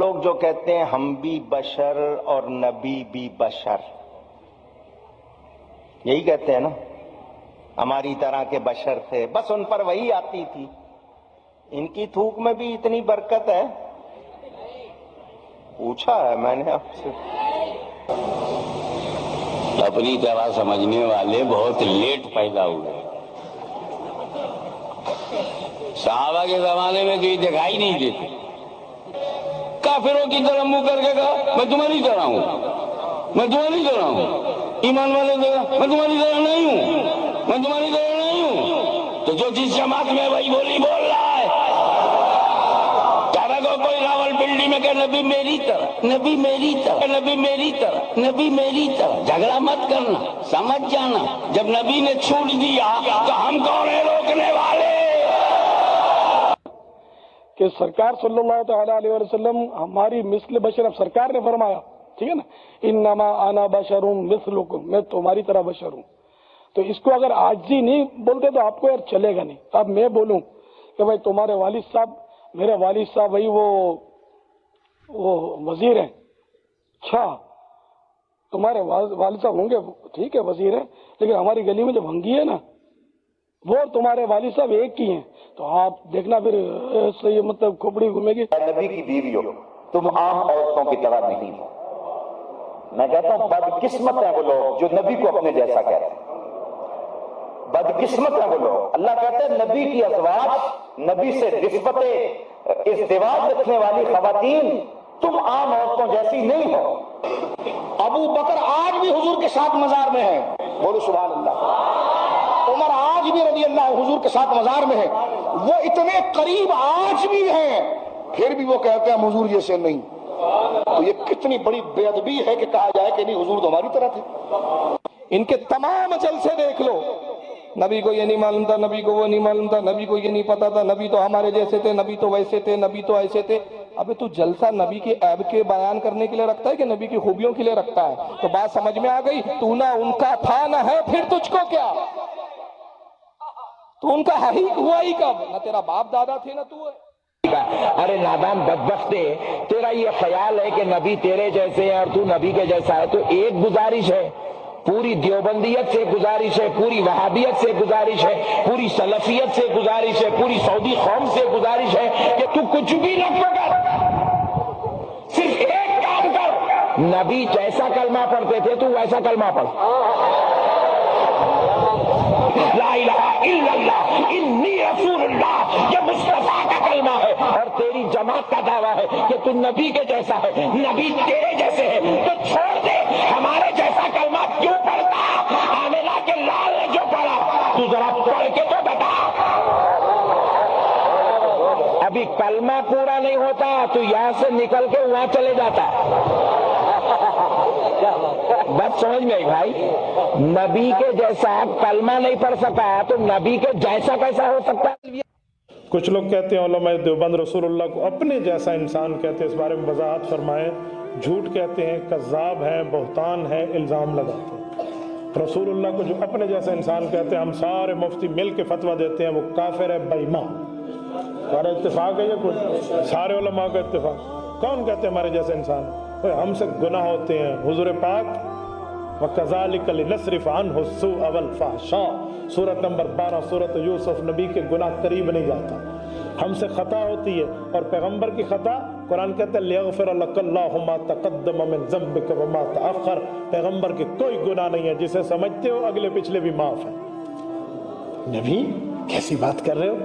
لوگ جو کہتے ہیں ہم بھی بشر اور نبی بھی بشر، یہی کہتے ہیں نا، ہماری طرح کے بشر تھے، بس ان پر وہی آتی تھی۔ ان کی تھوک میں بھی اتنی برکت ہے؟ پوچھا ہے میں نے آپ سے۔ اپنی طرح سمجھنے والے بہت لیٹ پیدا ہوئے۔ صحابہ کے زمانے میں تو یہ دکھائی نہیں دیتے۔ کافروں کی طرح منہ کر کے کہا میں تمہاری طرح ہوں، میں تمہاری طرح ہوں۔ ایمان والے کہا میں تمہاری طرح نہیں ہوں، میں تمہاری طرح نہیں ہوں۔ تو جو جس جماعت میں وہی بولی بول رہا ہے۔ کوئی راول پنڈی میں کہ نبی میری طرح، نبی میری طرح، نبی میری طرح، نبی میری طرح۔ جھگڑا مت کرنا، سمجھ جانا جب نبی نے چھوڑ دیا تو ہم کون ہیں روکنے والے؟ کہ سرکار صلی اللہ تعالیٰ علیہ وسلم ہماری مثل بشر، اب سرکار نے فرمایا، ٹھیک ہے نا، انما انا بشر مثلکم، میں تمہاری طرح بشر ہوں۔ تو اس کو اگر عاجزی نہیں بولتے تو آپ کو یار چلے گا نہیں۔ اب میں بولوں کہ بھائی تمہارے والد صاحب، میرے والد صاحب بھائی وہ وزیر ہیں، اچھا تمہارے والد صاحب ہوں گے، ٹھیک ہے وزیر ہیں، لیکن ہماری گلی میں جو بھنگی ہے نا وہ تمہارے والد صاحب ایک ہی ہیں، تو آپ دیکھنا پھر صحیح مطلب کھوپڑی گھومے گی۔ نبی کی بیوی ہو، تم عام عورتوں کی طرح نہیں ہو۔ میں کہتا ہوں بدقسمت ہیں وہ لوگ جو نبی کو اپنے جیسا کہتے ہیں، بدقسمت ہیں وہ لوگ۔ اللہ کہتے ہیں نبی کی ازواج، نبی سے نسبت ازدواج رکھنے والی خواتین تم عام عورتوں جیسی نہیں ہو۔ ابو بکر آج بھی حضور کے ساتھ مزار میں ہے، بولو سبحان اللہ۔ عمر آج بھی رضی اللہ حضور کے ساتھ مزار میں ہے، وہ اتنے قریب آج بھی ہیں، پھر بھی وہ کہتے ہیں ہم حضور جیسے نہیں۔ تو یہ کتنی بڑی بے ادبی ہے کہ کہا جائے کہ نہیں حضور تو ہماری طرح تھے۔ ان کے تمام جلسے دیکھ لو، نبی کو یہ نہیں معلوم تھا، نبی کو وہ نہیں معلوم تھا، نبی کو یہ نہیں پتا تھا، نبی تو ہمارے جیسے تھے، نبی تو ویسے تھے، نبی تو ایسے تھے۔ ابھی تو جلسہ نبی کے عیب کے بیان کرنے کے لیے رکھتا ہے کہ نبی کی خوبیوں کے لیے رکھتا ہے؟ تو بات سمجھ میں آ گئی؟ تو نہ ان کا تھا نہ ہے، پھر تجھ کو کیا؟ تو ان کا ہے ہی ہوا ہی کب؟ نہ تیرا باپ دادا تھے نہ تو ہے۔ ارے نادان بدبختے، تیرا یہ خیال ہے کہ نبی تیرے جیسے ہے اور تو نبی کے جیسا ہے، تو ایک گزارش ہے، پوری دیوبندیت سے گزارش ہے، پوری وہابیت سے گزارش ہے، پوری سلفیت سے گزارش ہے، پوری سعودی قوم سے گزارش ہے کہ تو کچھ بھی نہ پکڑ، صرف ایک کام کر، نبی جیسا کلمہ پڑھتے تھے تو ویسا کلمہ پڑھ۔ لا الہ الا اللہ انی رسول اللہ، یہ مصطفیٰ کا کلمہ ہے، اور تیری جماعت کا دعویٰ ہے کہ تو نبی کے جیسا ہے، نبی تیرے جیسے ہے، تو چھوڑ دے ہمارے جیسا کلمہ کیوں پڑھتا؟ آمنہ کے لال نے جو پڑھا تو ذرا پڑھ کے تو بتا۔ ابھی کلمہ پورا نہیں ہوتا تو یہاں سے نکل کے وہاں چلے جاتا ہے۔ بات سمجھ میں آئی بھائی؟ نبی کے جیسا کلمہ نہیں پڑھ سکا تو نبی کے جیسا کیسا ہو سکتا ہے؟ کچھ لوگ کہتے ہیں علماء دیوبند رسول اللہ کو اپنے جیسا انسان کہتے ہیں، اس بارے میں وضاحت فرمائیں۔ جھوٹ کہتے ہیں، کذاب ہیں، بہتان ہے، الزام لگاتے ہیں۔ رسول اللہ کو جو اپنے جیسا انسان کہتے ہیں، ہم سارے مفتی مل کے فتویٰ دیتے ہیں وہ کافر ہے، بے ایمان۔ ہمارا اتفاق ہے یہ کوئی؟ سارے علماء کا اتفاق۔ کون کہتے ہیں ہمارے جیسے انسان؟ ہم سے گناہ ہوتے ہیں۔ حضور پاک وَكَذَلِكَ لِنَصْرِفَ عَنْهُ السُّوءَ وَالْفَحْشَاءَ، سورت نمبر 12 سورت یوسف، نبی کے گناہ قریب نہیں جاتا، ہم سے خطا ہوتی ہے، اور پیغمبر کی خطا قرآن کہتا ہے لِيَغْفِرَ لَكَ اللَّهُ مَا تَقَدَّمَ مِن ذَنبِكَ وَمَا تَأَخَّرَ، پیغمبر کے کوئی گناہ نہیں ہے، جسے سمجھتے ہو اگلے پچھلے بھی معاف ہیں۔ نبی کیسی بات کر رہے ہو؟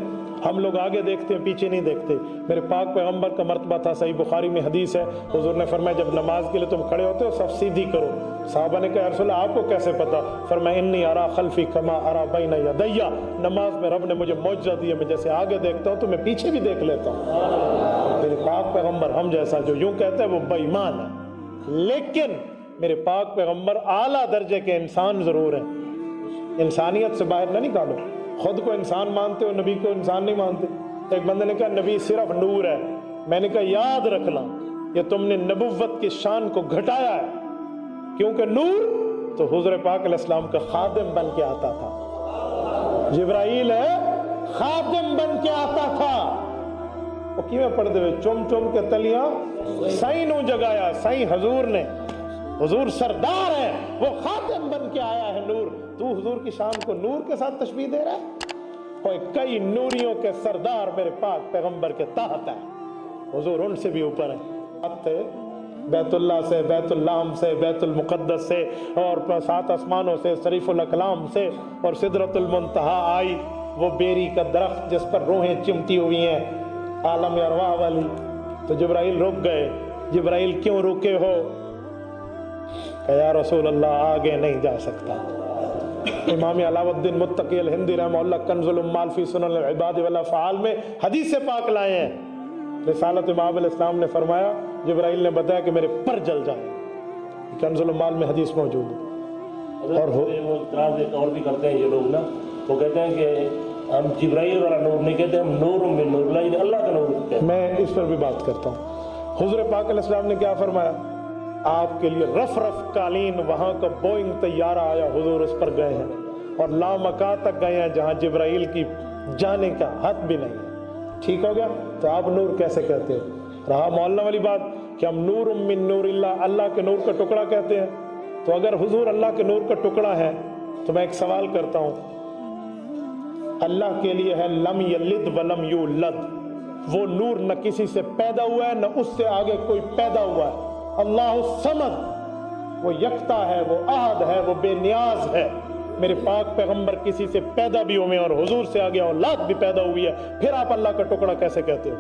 ہم لوگ آگے دیکھتے ہیں، پیچھے نہیں دیکھتے۔ میرے پاک پیغمبر کا مرتبہ تھا، صحیح بخاری میں حدیث ہے، حضور نے فرمایا جب نماز کے لیے تم کھڑے ہوتے ہو صف سیدھی کرو۔ صحابہ نے کہا یا رسول اللہ آپ کو کیسے پتا؟ فرمایا انی ارا خلفی کما ارا بین یدی، نماز میں رب نے مجھے معجزہ دیا، میں جیسے آگے دیکھتا ہوں تو میں پیچھے بھی دیکھ لیتا ہوں۔ میرے پاک پیغمبر ہم جیسا جو یوں کہتا ہے وہ بے ایمان ہے، لیکن میرے پاک پیغمبر اعلیٰ درجے کے انسان ضرور ہیں۔ انسانیت سے باہر نہ نکالو، خود کو انسان مانتے ہو، نبی کو انسان نہیں مانتے۔ ایک بندے نے کہا نبی صرف نور ہے، میں نے کہا یاد رکھنا یہ تم نے نبوت کی شان کو گھٹایا ہے، کیونکہ نور تو حضور پاک علیہ السلام کا خادم بن کے آتا تھا، جبرائیل ہے خادم بن کے آتا تھا، وہ کیویں پڑھتے ہوئے چم چم کے تلیاں سائیں نو جگایا. سائیں حضور نے, حضور سردار ہے, وہ خاتم بن کے آیا ہے نور. تو حضور کی شان کو نور کے ساتھ تشبیہ دے رہا ہے. کوئی کئی نوریوں کے سردار میرے پاک پیغمبر کے تحت ہے, حضور ان سے بھی اوپر ہے. بیت اللہ سے, بیت اللام سے, بیت المقدس سے, اور 7 آسمانوں سے, شریف الاقلام سے, اور سدرۃ المنتہا آئی, وہ بیری کا درخت جس پر روحیں چمٹی ہوئی ہیں, عالم ارواح والی. تو جبرائیل رک گئے. جبرائیل کیوں رکے ہو؟ کہ یا رسول اللہ آگے نہیں جا سکتا. امام علاء الدین متقی الہندی رحمہ اللہ کنز الامال فی سنن العباد والافعال میں حدیث پاک لائے ہیں. رسالت امام علیہ السلام نے فرمایا, جبرائیل نے بتایا کہ میرے پر جل جائے. کنز الامال میں حدیث موجود ہے. اور وہ اعتراض ایک اور بھی کرتے ہیں یہ لوگ نا, وہ کہتے ہیں کہ ہم جبرائیل والا نور نہیں کہتے, ہم نور من نور اللہ, اللہ کا نور کہتے ہیں. میں اس پر بھی بات کرتا ہوں. حضور پاک علیہ السلام نے کیا فرمایا؟ آپ کے لیے رف رف قالین, وہاں کا بوئنگ طیارہ آیا, حضور اس پر گئے ہیں, اور لامکاں تک گئے ہیں جہاں جبرائیل کی جانے کا حد بھی نہیں ہے. ٹھیک ہو گیا؟ تو آپ نور کیسے کہتے ہو؟ رہا معلّہ والی بات کہ ہم نور من نور اللہ, اللہ کے نور کا ٹکڑا کہتے ہیں. تو اگر حضور اللہ کے نور کا ٹکڑا ہے تو میں ایک سوال کرتا ہوں, اللہ کے لیے ہے لم یلد ولم یولد, وہ نور نہ کسی سے پیدا ہوا ہے نہ اس سے آگے کوئی پیدا ہوا ہے. اللہ الصمد, وہ یکتا ہے, وہ احد ہے, وہ بے نیاز ہے. میرے پاک پیغمبر کسی سے پیدا بھی ہوئے اور حضور سے آگے اولاد بھی پیدا ہوئی ہے, پھر آپ اللہ کا ٹکڑا کیسے کہتے ہو؟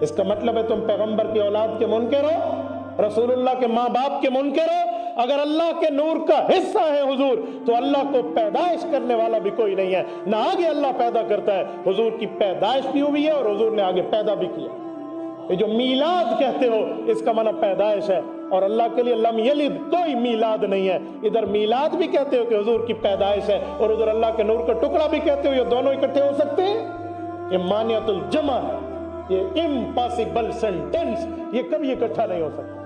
اس کا مطلب ہے تم پیغمبر کی اولاد کے منکر ہو, رسول اللہ کے ماں باپ کے منکر ہو. اگر اللہ کے نور کا حصہ ہے حضور, تو اللہ کو پیدائش کرنے والا بھی کوئی نہیں ہے, نہ آگے اللہ پیدا کرتا ہے. حضور کی پیدائش بھی ہوئی ہے اور حضور نے آگے پیدا بھی کیا. یہ جو میلاد کہتے ہو اس کا معنی پیدائش ہے, اور اللہ کے لیے لم یلد کوئی میلاد نہیں ہے. ادھر میلاد بھی کہتے ہو کہ حضور کی پیدائش ہے, اور ادھر اللہ کے نور کا ٹکڑا بھی کہتے ہو. یہ دونوں اکٹھے ہو سکتے ہیں؟ یہ مانعۃ الجمع ہے, یہ امپاسبل سینٹینس, یہ کبھی اکٹھا نہیں ہو سکتا.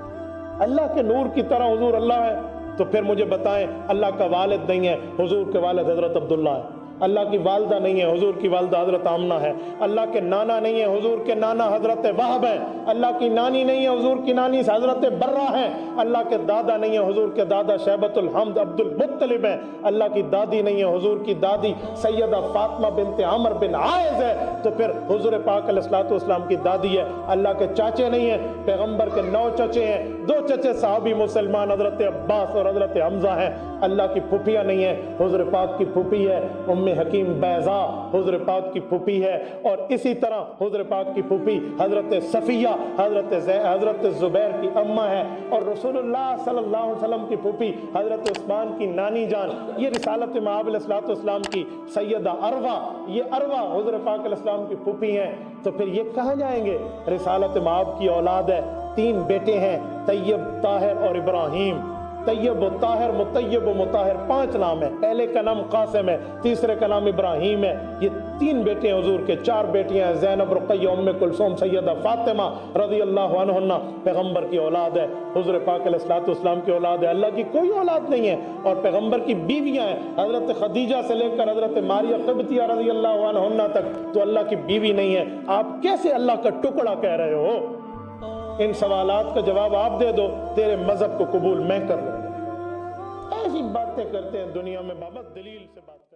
اللہ کے نور کی طرح حضور اللہ ہے, تو پھر مجھے بتائیں اللہ کا والد نہیں ہے, حضور کے والد حضرت عبداللہ ہے. اللہ کی والدہ نہیں ہے, حضور کی والدہ حضرت آمنہ ہے. اللہ کے نانا نہیں ہے, حضور کے نانا حضرت وہب ہیں. اللہ کی نانی نہیں ہے, حضور کی نانی حضرت برہ ہیں. اللہ کے دادا نہیں ہے, حضور کے دادا شیبۃ الحمد عبد المطلب ہیں. اللہ کی دادی نہیں ہے, حضور کی دادی سیدہ فاطمہ بنت عمر بن عائز ہے. تو پھر حضور پاک علیہ الصلوۃ والسلام کی دادی ہے. اللہ کے چاچے نہیں ہیں, پیغمبر کے 9 چچے ہیں, 2 چچے صحابی مسلمان حضرت عباس اور حضرت حمزہ ہیں. اللہ کی پھوپھیاں نہیں ہیں, حضور پاک کی پھوپھی ہے حکیم بیضا, حضور پاک کی پھوپھی ہے. اور اسی طرح حضور پاک کی پھوپھی حضرت صفیہ حضرت زبیر کی اماں ہے, اور رسول اللہ صلی اللہ علیہ وسلم کی پھوپھی حضرت عثمان کی نانی جان. یہ رسالت مآب علیہ الصلوۃ والسلام کی سیدہ اروا, یہ اروا حضور پاک علیہ السلام کی پھوپھی ہیں. تو پھر یہ کہاں جائیں گے؟ رسالت مآب کی اولاد ہے, 3 بیٹے ہیں, طیب, طاہر اور ابراہیم. طیب و طاہر, مطیب و مطاہر, 5 نام ہیں. پہلے کا نام قاسم ہے, تیسرے کا نام ابراہیم ہے. یہ 3 بیٹے ہیں حضور کے, 4 بیٹیاں ہیں, زینب, رقیہ, ام کلثوم, سیدہ فاطمہ رضی اللہ عنہن. پیغمبر کی اولاد ہے, حضور پاک علیہ الصلوۃ والسلام کی اولاد ہے. اللہ کی کوئی اولاد نہیں ہے. اور پیغمبر کی بیویاں ہیں, حضرت خدیجہ سے لے کر حضرت ماریہ قبطیہ رضی اللہ عنہن تک, تو اللہ کی بیوی نہیں ہے. آپ کیسے اللہ کا ٹکڑا کہہ رہے ہو؟ ان سوالات کا جواب آپ دے دو, تیرے مذہب کو قبول میں کر لوں. ایسی باتیں کرتے ہیں دنیا میں, بابا دلیل سے بات کرتے ہیں.